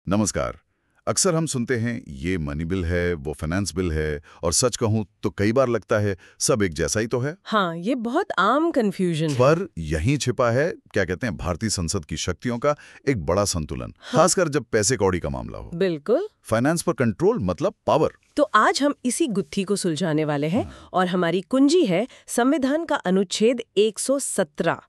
नमस्कार। अक्सर हम सुनते हैं ये मनी बिल है, वो फाइनेंस बिल है, और सच कहूं तो कई बार लगता है सब एक जैसा ही तो है। हाँ, ये बहुत आम कंफ्यूजन है। पर यहीं छिपा है, क्या कहते हैं, भारतीय संसद की शक्तियों का एक बड़ा संतुलन, खासकर जब पैसे कौड़ी का मामला हो। बिल्कुल। फाइनेंस पर कंट्रोल मतलब पावर। तो आज हम इसी गुत्थी को सुलझाने वाले हैं और हमारी कुंजी है संविधान का अनुच्छेद 117।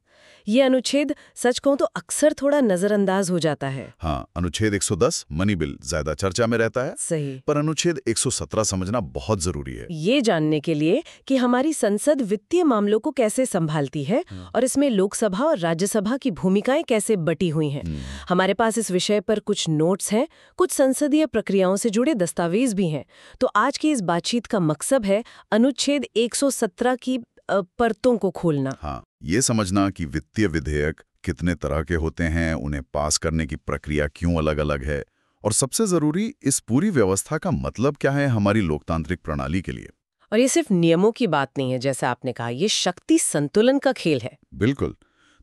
ये अनुच्छेद सच कहूं तो अक्सर थोड़ा नजरअंदाज हो जाता है। हाँ, अनुच्छेद 110 मनी बिल ज्यादा चर्चा में रहता है। सही। पर अनुच्छेद 117 समझना बहुत जरूरी है। ये जानने के लिए कि हमारी संसद वित्तीय मामलों को कैसे संभालती है और इसमें लोकसभा और राज्यसभा की भूमिकाएं कैसे बटी हुई हैं। हमारे पास इस विषय पर कुछ नोट्स हैं, कुछ संसदीय प्रक्रियाओं से जुड़े दस्तावेज भी हैं। तो आज की इस बातचीत का मकसद है अनुच्छेद 117 की परतों को खोलना। हाँ, ये समझना कि वित्तीय विधेयक कितने तरह के होते हैं, उन्हें पास करने की प्रक्रिया क्यों अलग-अलग है, और सबसे जरूरी, इस पूरी व्यवस्था का मतलब क्या है हमारी लोकतांत्रिक प्रणाली के लिए। और ये सिर्फ नियमों की बात नहीं है, जैसा आपने कहा, ये शक्ति संतुलन का खेल है। बिल्कुल।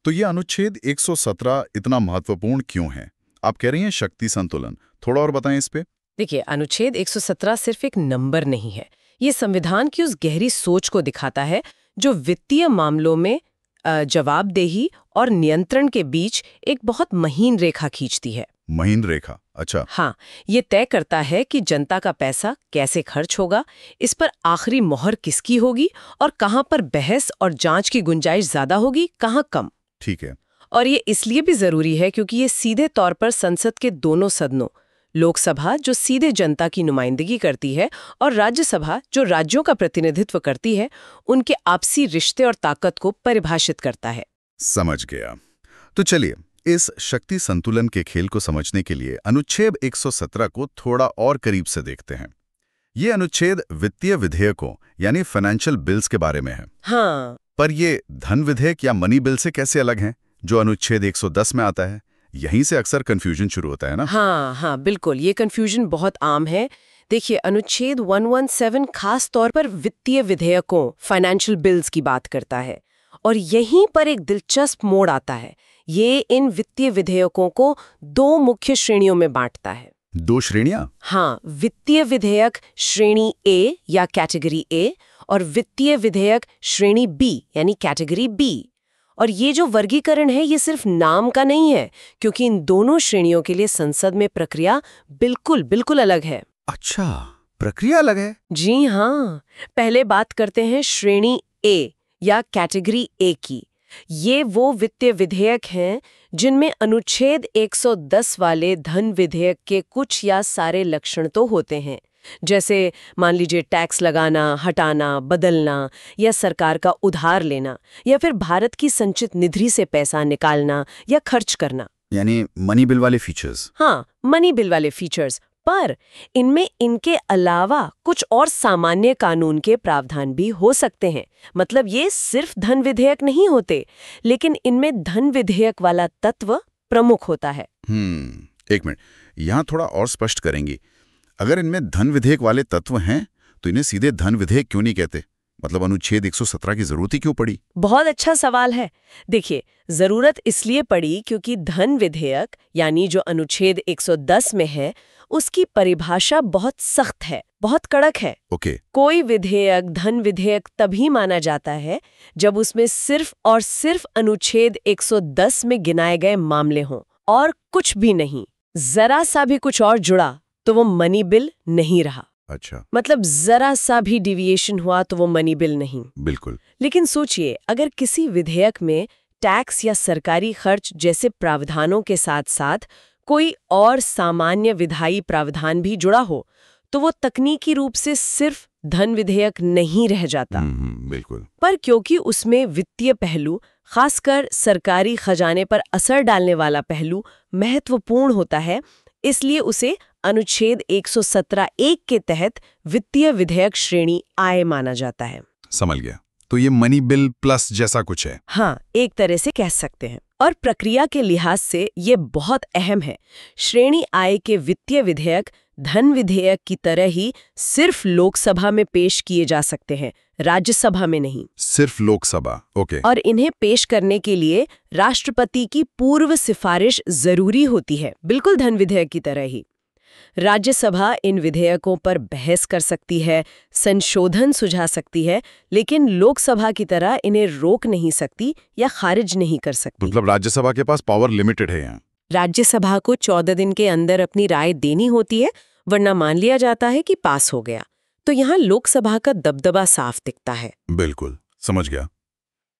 तो ये अनुच्छेद 117 इतना महत्वपूर्ण क्यों है? आप कह रही हैं शक्ति संतुलन, थोड़ा और बताएं इस पे। देखिए, अनुच्छेद 117 सिर्फ एक नंबर नहीं है, ये संविधान की उस गहरी सोच को दिखाता है जो वित्तीय मामलों में जवाबदेही और नियंत्रण के बीच एक बहुत महीन रेखा खींचती है। महीन रेखा, अच्छा। हाँ, ये तय करता है कि जनता का पैसा कैसे खर्च होगा, इस पर आखिरी मोहर किसकी होगी और कहाँ पर बहस और जांच की गुंजाइश ज्यादा होगी, कहाँ कम। ठीक है। और ये इसलिए भी जरूरी है क्योंकि ये सीधे तौर पर संसद के दोनों सदनों, लोकसभा जो सीधे जनता की नुमाइंदगी करती है और राज्यसभा जो राज्यों का प्रतिनिधित्व करती है, उनके आपसी रिश्ते और ताकत को परिभाषित करता है। समझ गया। तो चलिए, इस शक्ति संतुलन के खेल को समझने के लिए अनुच्छेद 117 को थोड़ा और करीब से देखते हैं। ये अनुच्छेद वित्तीय विधेयकों यानी फाइनेंशियल बिल्स के बारे में है। हाँ। पर ये धन विधेयक या मनी बिल से कैसे अलग हैं, जो अनुच्छेद 110 में आता है? यहीं से अक्सर कंफ्यूजन शुरू होता है ना। हाँ, बिल्कुल, ये कंफ्यूजन बहुत आम है। देखिए, अनुच्छेद 117 खास तौर पर वित्तीय विधेयकों, फाइनेंशियल बिल्स की बात करता है, और यहीं पर एक दिलचस्प मोड़ आता है। ये इन वित्तीय विधेयकों को दो मुख्य श्रेणियों में बांटता है। दो श्रेणियां? हाँ, वित्तीय विधेयक श्रेणी ए या कैटेगरी ए और वित्तीय विधेयक श्रेणी बी यानी कैटेगरी बी। और ये जो वर्गीकरण है, ये सिर्फ नाम का नहीं है, क्योंकि इन दोनों श्रेणियों के लिए संसद में प्रक्रिया बिल्कुल अलग है। अच्छा, प्रक्रिया अलग है? जी हाँ। पहले बात करते हैं श्रेणी ए या कैटेगरी ए की। ये वो वित्तीय विधेयक हैं जिनमें अनुच्छेद 110 वाले धन विधेयक के कुछ या सारे लक्षण तो होते हैं, जैसे मान लीजिए टैक्स लगाना, हटाना, बदलना, या सरकार का उधार लेना, या फिर भारत की संचित निधि से पैसा निकालना या खर्च करना। यानी मनी बिल वाले फीचर्स। हाँ, मनी बिल वाले फीचर्स। पर इनमें इनके अलावा कुछ और सामान्य कानून के प्रावधान भी हो सकते हैं। मतलब ये सिर्फ धन विधेयक नहीं होते, लेकिन इनमें धन विधेयक वाला तत्व प्रमुख होता है। एक मिनट, यहाँ थोड़ा और स्पष्ट करेंगी। अगर इनमें धन विधेयक वाले तत्व हैं, तो इन्हें सीधे धन विधेयक क्यों नहीं कहते? मतलब अनुच्छेद 117 की जरूरत ही क्यों पड़ी? बहुत अच्छा सवाल है। देखिए, जरूरत इसलिए पड़ी क्योंकि धन विधेयक यानी जो अनुच्छेद 110 में है, उसकी परिभाषा बहुत सख्त है, बहुत कड़क है। ओके। कोई विधेयक धन विधेयक तभी माना जाता है जब उसमें सिर्फ और सिर्फ अनुच्छेद 110 में गिनाए गए मामले हों और कुछ भी नहीं। जरा सा भी कुछ और जुड़ा तो वो मनी बिल नहीं रहा। अच्छा। मतलब जरा सा भी डिविएशन हुआ तो वो मनी बिल नहीं। बिल्कुल। लेकिन सोचिए, अगर किसी विधेयक में टैक्स या सरकारी खर्च जैसे प्रावधानों के साथ साथ कोई और सामान्य विधायी प्रावधान भी जुड़ा हो, तो वो तकनीकी रूप से सिर्फ धन विधेयक नहीं रह जाता। बिल्कुल। पर क्योंकि उसमें वित्तीय पहलू, खासकर सरकारी खजाने पर असर डालने वाला पहलू महत्वपूर्ण होता है, इसलिए उसे अनुच्छेद 117(1) के तहत वित्तीय विधेयक श्रेणी आय माना जाता है। समझ गया। तो ये मनी बिल प्लस जैसा कुछ है। हाँ, एक तरह से कह सकते हैं। और प्रक्रिया के लिहाज से ये बहुत अहम है। श्रेणी आय के वित्तीय विधेयक धन विधेयक की तरह ही सिर्फ लोकसभा में पेश किए जा सकते हैं, राज्यसभा में नहीं। सिर्फ लोकसभा, ओके। और इन्हें पेश करने के लिए राष्ट्रपति की पूर्व सिफारिश जरूरी होती है, बिल्कुल धन विधेयक की तरह ही। राज्यसभा इन विधेयकों पर बहस कर सकती है, संशोधन सुझा सकती है, लेकिन लोकसभा की तरह इन्हें रोक नहीं सकती या खारिज नहीं कर सकती। मतलब राज्यसभा के पास पावर लिमिटेड है यहाँ। राज्यसभा को 14 दिन के अंदर अपनी राय देनी होती है, वरना मान लिया जाता है कि पास हो गया। तो यहाँ लोकसभा का दबदबा साफ दिखता है। बिल्कुल, समझ गया।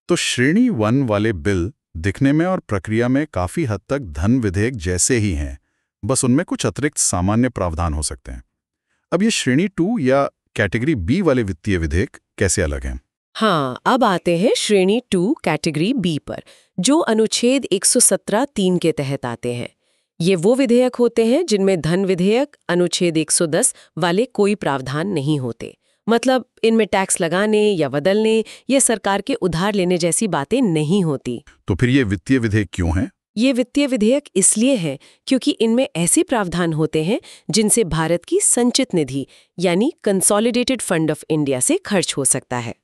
तो श्रेणी 1 वाले बिल दिखने में और प्रक्रिया में काफी हद तक धन विधेयक जैसे ही हैं, बस उनमें कुछ अतिरिक्त सामान्य प्रावधान हो सकते हैं। अब ये श्रेणी 2 या कैटेगरी बी वाले वित्तीय विधेयक कैसे अलग हैं? हाँ, अब आते हैं श्रेणी 2 कैटेगरी बी पर, जो अनुच्छेद 117(3) के तहत आते हैं। ये वो विधेयक होते हैं जिनमें धन विधेयक अनुच्छेद 110 वाले कोई प्रावधान नहीं होते। मतलब इनमें टैक्स लगाने या बदलने या सरकार के उधार लेने जैसी बातें नहीं होती। तो फिर ये वित्तीय विधेयक क्यों हैं? ये वित्तीय विधेयक इसलिए है क्योंकि इनमें ऐसे प्रावधान होते हैं जिनसे भारत की संचित निधि यानी कंसोलिडेटेड फंड ऑफ इंडिया से खर्च हो सकता है।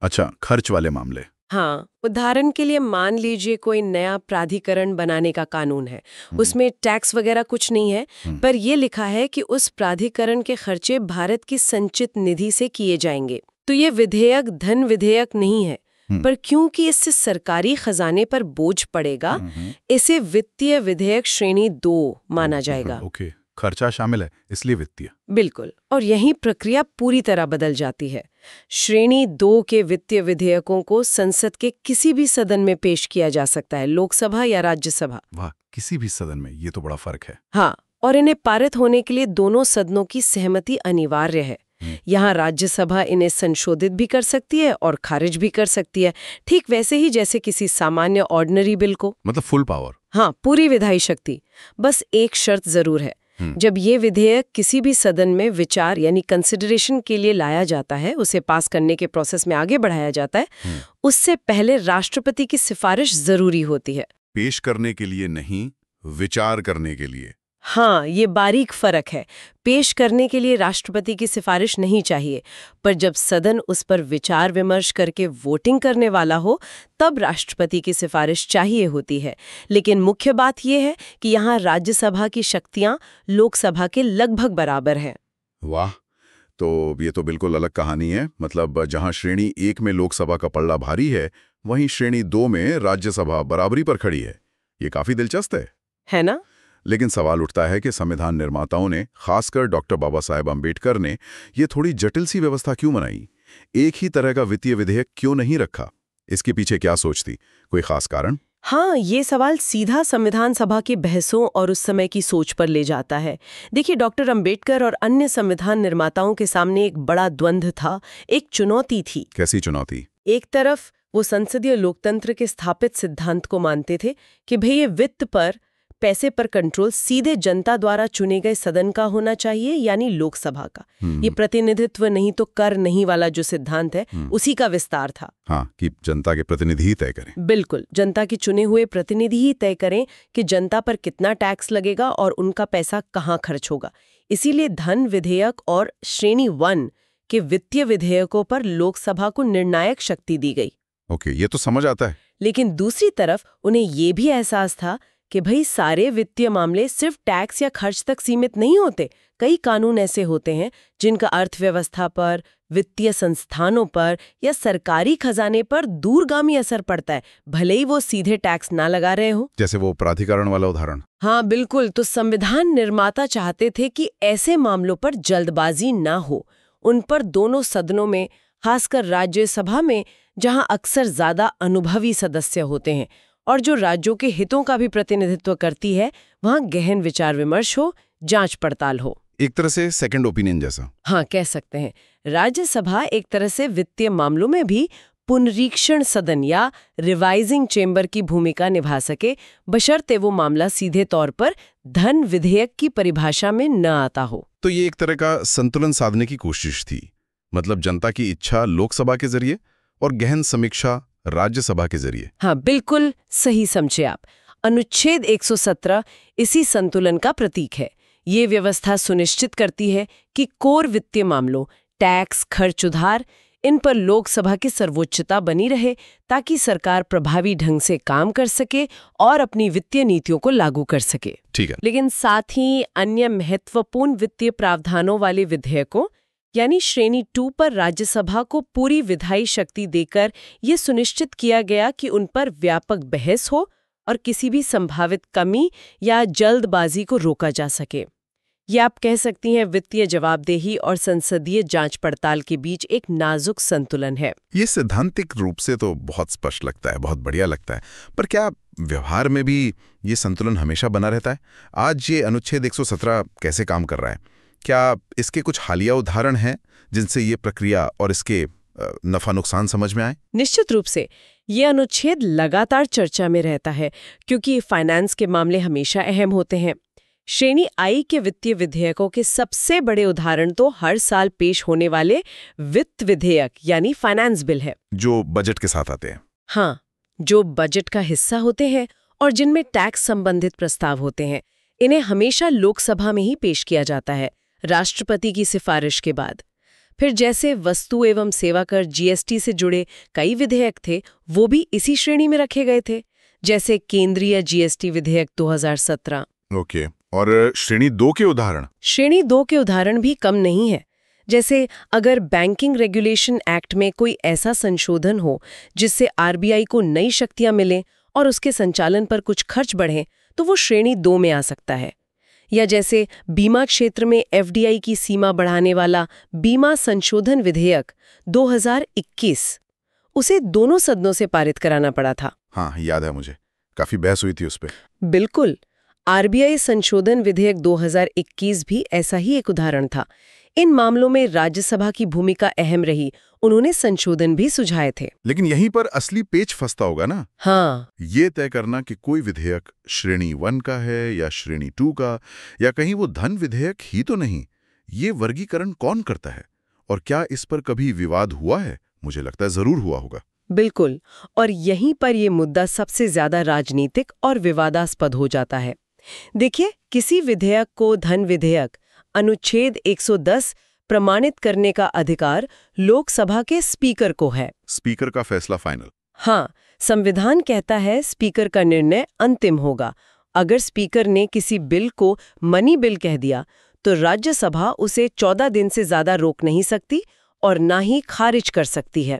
अच्छा, खर्च वाले मामले। हाँ, उदाहरण के लिए मान लीजिए कोई नया प्राधिकरण बनाने का कानून है, उसमें टैक्स वगैरह कुछ नहीं है, पर ये लिखा है कि उस प्राधिकरण के खर्चे भारत की संचित निधि से किए जाएंगे। तो ये विधेयक धन विधेयक नहीं है, पर क्योंकि इससे सरकारी खजाने पर बोझ पड़ेगा, इसे वित्तीय विधेयक श्रेणी 2 माना जाएगा। ओके, खर्चा शामिल है इसलिए वित्तीय। बिल्कुल, और यही प्रक्रिया पूरी तरह बदल जाती है। श्रेणी 2 के वित्तीय विधेयकों को संसद के किसी भी सदन में पेश किया जा सकता है, लोकसभा या राज्यसभा। वाह, किसी भी सदन में, ये तो बड़ा फर्क है। हाँ, और इन्हें पारित होने के लिए दोनों सदनों की सहमति अनिवार्य है। यहाँ राज्यसभा इन्हें संशोधित भी कर सकती है और खारिज भी कर सकती है, ठीक वैसे ही जैसे किसी सामान्य ऑर्डिनरी बिल को। मतलब फुल पावर। हाँ, पूरी विधायी शक्ति। बस एक शर्त जरूर है, जब ये विधेयक किसी भी सदन में विचार यानी कंसिडरेशन के लिए लाया जाता है, उसे पास करने के प्रोसेस में आगे बढ़ाया जाता है, उससे पहले राष्ट्रपति की सिफारिश जरूरी होती है। पेश करने के लिए नहीं, विचार करने के लिए। हाँ, ये बारीक फर्क है। पेश करने के लिए राष्ट्रपति की सिफारिश नहीं चाहिए, पर जब सदन उस पर विचार विमर्श करके वोटिंग करने वाला हो, तब राष्ट्रपति की सिफारिश चाहिए होती है। लेकिन मुख्य बात यह है कि यहाँ राज्यसभा की शक्तियाँ लोकसभा के लगभग बराबर हैं। वाह, तो ये तो बिल्कुल अलग कहानी है। मतलब जहाँ श्रेणी 1 में लोकसभा का पल्ला भारी है, वहीं श्रेणी 2 में राज्यसभा बराबरी पर खड़ी है। ये काफी दिलचस्प है ना? लेकिन सवाल उठता है कि संविधान निर्माताओं ने, खासकर डॉक्टर बाबा साहेब अम्बेडकर ने, ये थोड़ी जटिल सी व्यवस्था क्यों बनाई? एक ही तरह का वित्तीय विधेयक क्यों नहीं रखा? इसके पीछे क्या सोच थी? कोई खास कारण? हाँ, ये सवाल सीधा संविधान सभा की बहसों और उस समय की सोच पर ले जाता है। देखिए, डॉक्टर अम्बेडकर और अन्य संविधान निर्माताओं के सामने एक बड़ा द्वंद्व था, एक चुनौती थी। कैसी चुनौती? एक तरफ वो संसदीय लोकतंत्र के स्थापित सिद्धांत को मानते थे कि भई ये वित्त पर, पैसे पर कंट्रोल सीधे जनता द्वारा चुने गए सदन का होना चाहिए, यानी लोकसभा का। ये प्रतिनिधित्व नहीं तो कर नहीं वाला जो सिद्धांत है, उसी का विस्तार था। हाँ, कि जनता के प्रतिनिधि ही तय करें। बिल्कुल, जनता के चुने हुए प्रतिनिधि ही तय करें कि जनता पर कितना टैक्स लगेगा और उनका पैसा कहाँ खर्च होगा। इसीलिए धन विधेयक और श्रेणी 1 के वित्तीय विधेयकों पर लोकसभा को निर्णायक शक्ति दी गई। ओके, ये तो समझ आता है। लेकिन दूसरी तरफ उन्हें ये भी एहसास था कि भाई सारे वित्तीय मामले सिर्फ टैक्स या खर्च तक सीमित नहीं होते। कई कानून ऐसे होते हैं जिनका अर्थव्यवस्था पर, वित्तीय संस्थानों पर या सरकारी खजाने पर दूरगामी असर पड़ता है, भले ही वो सीधे टैक्स ना लगा रहे हो। जैसे वो प्राधिकरण वाला उदाहरण। हाँ बिल्कुल, तो संविधान निर्माता चाहते थे कि ऐसे मामलों पर जल्दबाजी ना हो। उन पर दोनों सदनों में, खासकर राज्यसभा में, जहां अक्सर ज्यादा अनुभवी सदस्य होते हैं और जो राज्यों के हितों का भी प्रतिनिधित्व करती है, वहां गहन विचार विमर्श हो, जांच पड़ताल हो। एक तरह से सेकंड ओपिनियन जैसा। हाँ, कह सकते हैं। राज्यसभा एक तरह से वित्तीय मामलों में भी पुनरीक्षण सदन या रिवाइजिंग चेंबर की भूमिका निभा सके, बशर्ते वो मामला सीधे तौर पर धन विधेयक की परिभाषा में न आता हो। तो ये एक तरह का संतुलन साधने की कोशिश थी। मतलब जनता की इच्छा लोकसभा के जरिए और गहन समीक्षा राज्यसभा के जरिए। हाँ, बिल्कुल सही समझे आप। अनुच्छेद 117 इसी संतुलन का प्रतीक है। ये व्यवस्था सुनिश्चित करती है कि कोर वित्तीय मामलों, टैक्स, खर्च उधार, इन पर लोकसभा की सर्वोच्चता बनी रहे ताकि सरकार प्रभावी ढंग से काम कर सके और अपनी वित्तीय नीतियों को लागू कर सके। ठीक है। लेकिन साथ ही अन्य महत्वपूर्ण वित्तीय प्रावधानों वाले विधेयकों यानी श्रेणी 2 पर राज्यसभा को पूरी विधायी शक्ति देकर ये सुनिश्चित किया गया कि उन पर व्यापक बहस हो और किसी भी संभावित कमी या जल्दबाजी को रोका जा सके। ये आप कह सकती हैं वित्तीय जवाबदेही और संसदीय जांच पड़ताल के बीच एक नाजुक संतुलन है। ये सैद्धांतिक रूप से तो बहुत स्पष्ट लगता है, बहुत बढ़िया लगता है, पर क्या व्यवहार में भी ये संतुलन हमेशा बना रहता है? आज ये अनुच्छेद 117 कैसे काम कर रहा है? क्या इसके कुछ हालिया उदाहरण हैं जिनसे ये प्रक्रिया और इसके नफा नुकसान समझ में आए? निश्चित रूप से ये अनुच्छेद लगातार चर्चा में रहता है क्योंकि फाइनेंस के मामले हमेशा अहम होते हैं। श्रेणी आई के वित्तीय विधेयकों के सबसे बड़े उदाहरण तो हर साल पेश होने वाले वित्त विधेयक यानी फाइनेंस बिल है, जो बजट के साथ आते हैं। हाँ, जो बजट का हिस्सा होते हैं और जिनमें टैक्स संबंधित प्रस्ताव होते हैं। इन्हें हमेशा लोकसभा में ही पेश किया जाता है, राष्ट्रपति की सिफारिश के बाद। फिर जैसे वस्तु एवं सेवा कर जीएसटी से जुड़े कई विधेयक थे, वो भी इसी श्रेणी में रखे गए थे, जैसे केंद्रीय जीएसटी विधेयक 2017। ओके। और श्रेणी 2 के उदाहरण? श्रेणी 2 के उदाहरण भी कम नहीं है। जैसे अगर बैंकिंग रेगुलेशन एक्ट में कोई ऐसा संशोधन हो जिससे आरबीआई को नई शक्तियां मिलें और उसके संचालन पर कुछ खर्च बढ़े, तो वो श्रेणी 2 में आ सकता है। या जैसे बीमा क्षेत्र में एफडीआई की सीमा बढ़ाने वाला बीमा संशोधन विधेयक 2021, उसे दोनों सदनों से पारित कराना पड़ा था। हाँ, याद है मुझे, काफी बहस हुई थी उस पे। बिल्कुल। आरबीआई संशोधन विधेयक 2021 भी ऐसा ही एक उदाहरण था। इन मामलों में राज्यसभा की भूमिका अहम रही, उन्होंने संशोधन भी सुझाए थे। लेकिन यहीं पर असली पेच फंसता होगा ना? हाँ, ये तय करना कि कोई विधेयक श्रेणी 1 का है या श्रेणी 2 का, या कहीं वो धन विधेयक ही तो नहीं। ये वर्गीकरण कौन करता है और क्या इस पर कभी विवाद हुआ है? मुझे लगता है जरूर हुआ होगा। बिल्कुल। और यहीं पर ये मुद्दा सबसे ज्यादा राजनीतिक और विवादास्पद हो जाता है। देखिए, किसी विधेयक को धन विधेयक अनुच्छेद 110 प्रमाणित करने का अधिकार लोकसभा के स्पीकर को है। स्पीकर का फैसला फाइनल? हाँ, संविधान कहता है स्पीकर का निर्णय अंतिम होगा। अगर स्पीकर ने किसी बिल को मनी बिल कह दिया तो राज्यसभा उसे 14 दिन से ज्यादा रोक नहीं सकती और ना ही खारिज कर सकती है।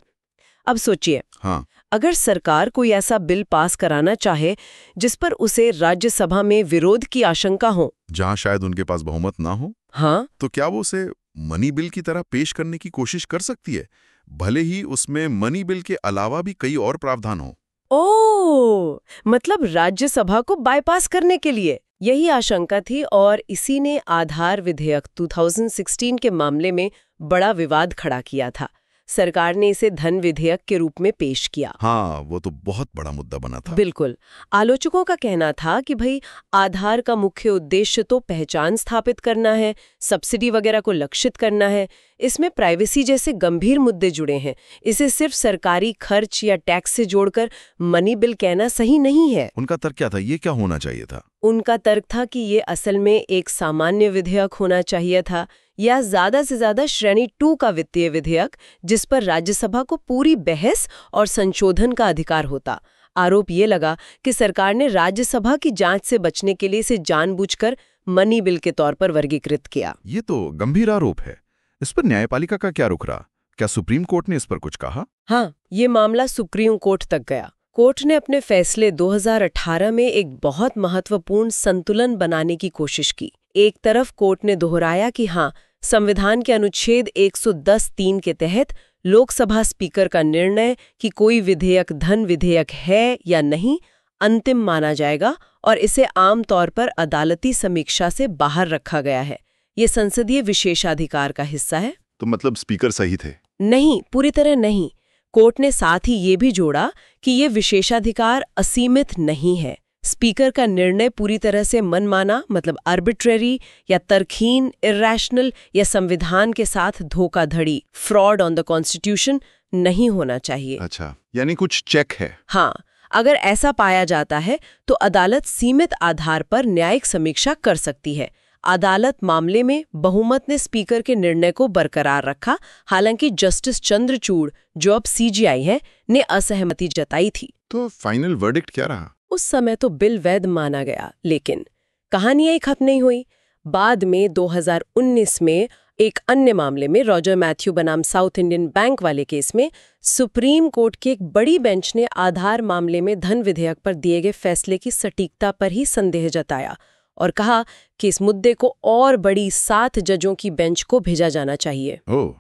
अब सोचिए, हाँ, अगर सरकार कोई ऐसा बिल पास कराना चाहे जिस पर उसे राज्यसभा में विरोध की आशंका हो, जहां शायद उनके पास बहुमत ना हो, हाँ, तो क्या वो उसे मनी बिल की तरह पेश करने की कोशिश कर सकती है, भले ही उसमें मनी बिल के अलावा भी कई और प्रावधान हो? ओह, मतलब राज्यसभा को बाईपास करने के लिए यही आशंका थी और इसी ने आधार विधेयक 2016 के मामले में बड़ा विवाद खड़ा किया था। सरकार ने इसे धन विधेयक के रूप में पेश किया। हाँ, वो तो बहुत बड़ा मुद्दा बना था। बिल्कुल। आलोचकों का कहना था कि भाई, आधार का मुख्य उद्देश्य तो पहचान स्थापित करना है, सब्सिडी वगैरह को लक्षित करना है। इसमें प्राइवेसी जैसे गंभीर मुद्दे जुड़े हैं। इसे सिर्फ सरकारी खर्च या टैक्स से जोड़कर मनी बिल कहना सही नहीं है। उनका तर्क क्या था? ये क्या होना चाहिए था? उनका तर्क था कि ये असल में एक सामान्य विधेयक होना चाहिए था, या ज्यादा से ज्यादा श्रेणी 2 का वित्तीय विधेयक जिस पर राज्यसभा को पूरी बहस और संशोधन का अधिकार होता। आरोप ये लगा कि सरकार ने राज्यसभा की जांच से बचने के लिए इसे जानबूझकर मनी बिल के तौर पर वर्गीकृत किया। ये तो गंभीर आरोप है। इस पर न्यायपालिका का क्या रुख रहा? क्या सुप्रीम कोर्ट ने इस पर कुछ कहा? हाँ, ये मामला सुप्रीम कोर्ट तक गया। कोर्ट ने अपने फैसले 2018 में एक बहुत महत्वपूर्ण संतुलन बनाने की कोशिश की। एक तरफ कोर्ट ने दोहराया कि हाँ, संविधान के अनुच्छेद 110(3) के तहत लोकसभा स्पीकर का निर्णय कि कोई विधेयक धन विधेयक है या नहीं अंतिम माना जाएगा और इसे आम तौर पर अदालती समीक्षा से बाहर रखा गया है। ये संसदीय विशेषाधिकार का हिस्सा है। तो मतलब स्पीकर सही थे? नहीं, पूरी तरह नहीं। कोर्ट ने साथ ही ये भी जोड़ा कि ये विशेषाधिकार असीमित नहीं है। स्पीकर का निर्णय पूरी तरह से मनमाना, मतलब आर्बिट्रेरी या तर्कहीन, इरैशनल या संविधान के साथ धोखाधड़ी, फ्रॉड ऑन द कॉन्स्टिट्यूशन नहीं होना चाहिए। अच्छा, यानी कुछ चेक है? हाँ, अगर ऐसा पाया जाता है तो अदालत सीमित आधार पर न्यायिक समीक्षा कर सकती है। अदालत मामले में बहुमत ने स्पीकर के निर्णय को बरकरार रखा, हालांकि जस्टिस चंद्रचूड़, जो अब सीजीआई है, ने असहमति जताई थी। तो फाइनल वर्डिक्ट क्या रहा? उस समय तो बिल वैध माना गया, लेकिन कहानी यही खत्म नहीं हुई। बाद में 2019 में एक अन्य मामले में, रॉजर मैथ्यू बनाम साउथ इंडियन बैंक वाले केस में, सुप्रीम कोर्ट की एक बड़ी बेंच ने आधार मामले में धन विधेयक पर दिए गए फैसले की सटीकता पर ही संदेह जताया और कहा कि इस मुद्दे को और बड़ी 7 जजों की बेंच को भेजा जाना चाहिए। ओह,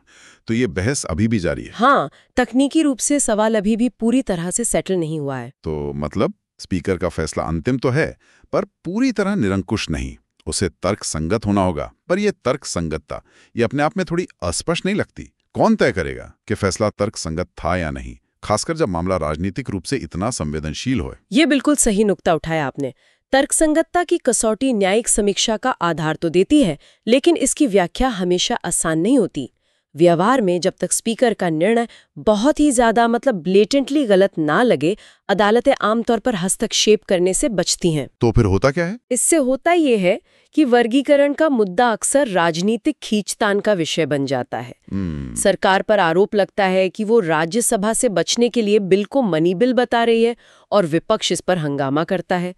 तो ये बहस अभी भी जारी है? हाँ, तकनीकी रूप से सवाल अभी भी पूरी तरह से सेटल नहीं हुआ है। तो मतलब स्पीकर का फैसला अंतिम तो है, पर पूरी तरह निरंकुश नहीं। उसे तर्क संगत होना होगा, पर यह तर्क संगतता ये अपने आप में थोड़ी अस्पष्ट नहीं लगती? कौन तय करेगा कि फैसला तर्क संगत था या नहीं, खासकर जब मामला राजनीतिक रूप से इतना संवेदनशील हो? ये बिल्कुल सही नुक्ता उठाया आपने। तर्कसंगतता की कसौटी न्यायिक समीक्षा का आधार तो देती है, लेकिन इसकी व्याख्या हमेशा आसान नहीं होती। व्यवहार में जब तक स्पीकर का निर्णय बहुत ही ज्यादा ब्लेटेंटली गलत ना लगे, अदालतें आमतौर पर हस्तक्षेप करने से बचती हैं। तो फिर होता क्या है? इससे होता ये है कि वर्गीकरण का मुद्दा अक्सर राजनीतिक खींचतान का विषय बन जाता है। सरकार पर आरोप लगता है कि वो राज्यसभा से बचने के लिए बिल को मनी बिल बता रही है और विपक्ष इस पर हंगामा करता है।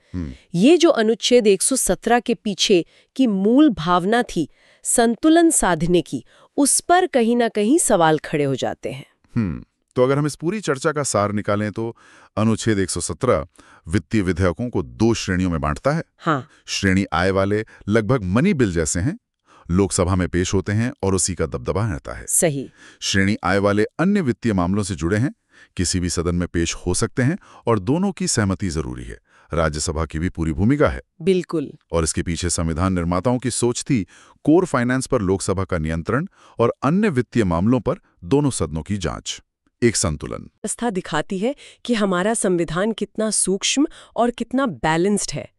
ये जो अनुच्छेद 117 के पीछे की मूल भावना थी, संतुलन साधने की, उस पर कहीं ना कहीं सवाल खड़े हो जाते हैं। तो अगर हम इस पूरी चर्चा का सार निकालें तो अनुच्छेद 117 वित्तीय विधेयकों को 2 श्रेणियों में बांटता है। हाँ। श्रेणी आय वाले लगभग मनी बिल जैसे हैं, लोकसभा में पेश होते हैं और उसी का दबदबा रहता है। सही। श्रेणी आय वाले अन्य वित्तीय मामलों से जुड़े हैं, किसी भी सदन में पेश हो सकते हैं और दोनों की सहमति जरूरी है। राज्यसभा की भी पूरी भूमिका है। बिल्कुल। और इसके पीछे संविधान निर्माताओं की सोच थी कोर फाइनेंस पर लोकसभा का नियंत्रण और अन्य वित्तीय मामलों पर दोनों सदनों की जांच। एक संतुलन। व्यवस्था दिखाती है कि हमारा संविधान कितना सूक्ष्म और कितना बैलेंस्ड है।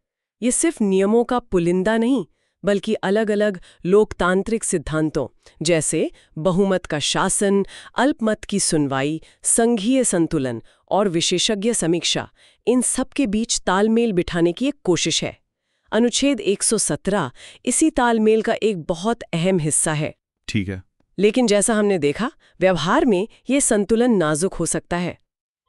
ये सिर्फ नियमों का पुलिंदा नहीं, बल्कि अलग अलग लोकतांत्रिक सिद्धांतों जैसे बहुमत का शासन, अल्पमत की सुनवाई, संघीय संतुलन और विशेषज्ञ समीक्षा, इन सब के बीच तालमेल बिठाने की एक कोशिश है। अनुच्छेद 117 इसी तालमेल का एक बहुत अहम हिस्सा है। ठीक है। लेकिन जैसा हमने देखा, व्यवहार में ये संतुलन नाजुक हो सकता है।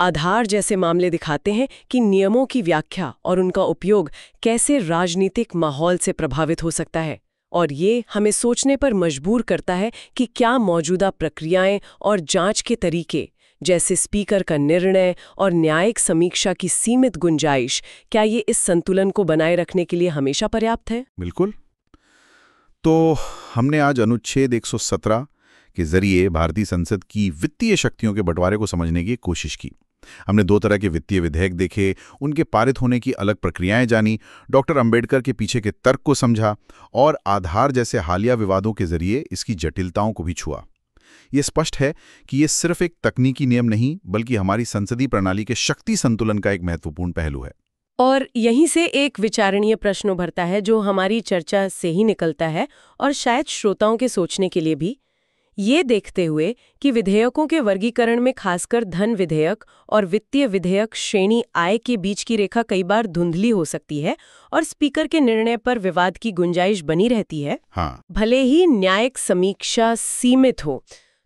आधार जैसे मामले दिखाते हैं कि नियमों की व्याख्या और उनका उपयोग कैसे राजनीतिक माहौल से प्रभावित हो सकता है, और ये हमें सोचने पर मजबूर करता है कि क्या मौजूदा प्रक्रियाएं और जांच के तरीके, जैसे स्पीकर का निर्णय और न्यायिक समीक्षा की सीमित गुंजाइश, क्या ये इस संतुलन को बनाए रखने के लिए हमेशा पर्याप्त है? बिल्कुल। तो हमने आज अनुच्छेद 117 के जरिए भारतीय संसद की वित्तीय शक्तियों के बंटवारे को समझने की कोशिश की। हमने 2 तरह के वित्तीय विधेयक देखे, उनके पारित होने की अलग प्रक्रियाएं जानी, डॉक्टर अंबेडकर के पीछे के तर्क को समझा और आधार जैसे हालिया विवादों के जरिए इसकी जटिलताओं को भी छुआ। ये स्पष्ट है कि ये सिर्फ एक तकनीकी नियम नहीं, बल्कि हमारी संसदीय प्रणाली के शक्ति संतुलन का एक महत्वपूर्ण पहलू है। और यहीं से एक विचारणीय प्रश्न उभरता है जो हमारी चर्चा से ही निकलता है और शायद श्रोताओं के सोचने के लिए भी। ये देखते हुए कि विधेयकों के वर्गीकरण में खासकर धन विधेयक और वित्तीय विधेयक श्रेणी आय के बीच की रेखा कई बार धुंधली हो सकती है और स्पीकर के निर्णय पर विवाद की गुंजाइश बनी रहती है। हाँ। भले ही न्यायिक समीक्षा सीमित हो,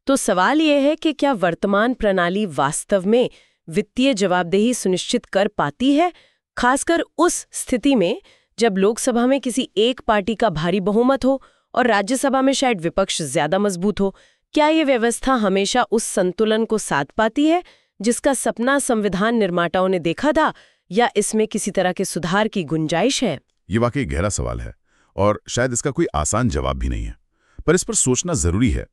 तो सवाल यह है कि क्या वर्तमान प्रणाली वास्तव में वित्तीय जवाबदेही सुनिश्चित कर पाती है, खासकर उस स्थिति में जब लोकसभा में किसी एक पार्टी का भारी बहुमत हो और राज्यसभा में शायद विपक्ष ज्यादा मजबूत हो? क्या ये व्यवस्था हमेशा उस संतुलन को साध पाती है जिसका सपना संविधान निर्माताओं ने देखा था, या इसमें किसी तरह के सुधार की गुंजाइश है? ये वाकई गहरा सवाल है और शायद इसका कोई आसान जवाब भी नहीं है, पर इस पर सोचना जरूरी है।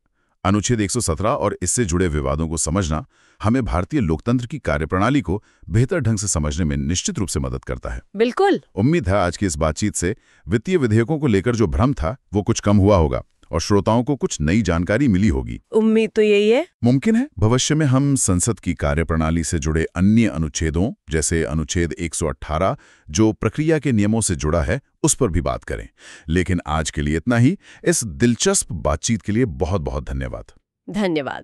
अनुच्छेद 117 और इससे जुड़े विवादों को समझना हमें भारतीय लोकतंत्र की कार्यप्रणाली को बेहतर ढंग से समझने में निश्चित रूप से मदद करता है। बिल्कुल। उम्मीद है आज की इस बातचीत से वित्तीय विधेयकों को लेकर जो भ्रम था वो कुछ कम हुआ होगा और श्रोताओं को कुछ नई जानकारी मिली होगी। उम्मीद तो यही है। मुमकिन है भविष्य में हम संसद की कार्यप्रणाली से जुड़े अन्य अनुच्छेदों जैसे अनुच्छेद 118 जो प्रक्रिया के नियमों से जुड़ा है उस पर भी बात करें। लेकिन आज के लिए इतना ही। इस दिलचस्प बातचीत के लिए बहुत बहुत धन्यवाद। धन्यवाद।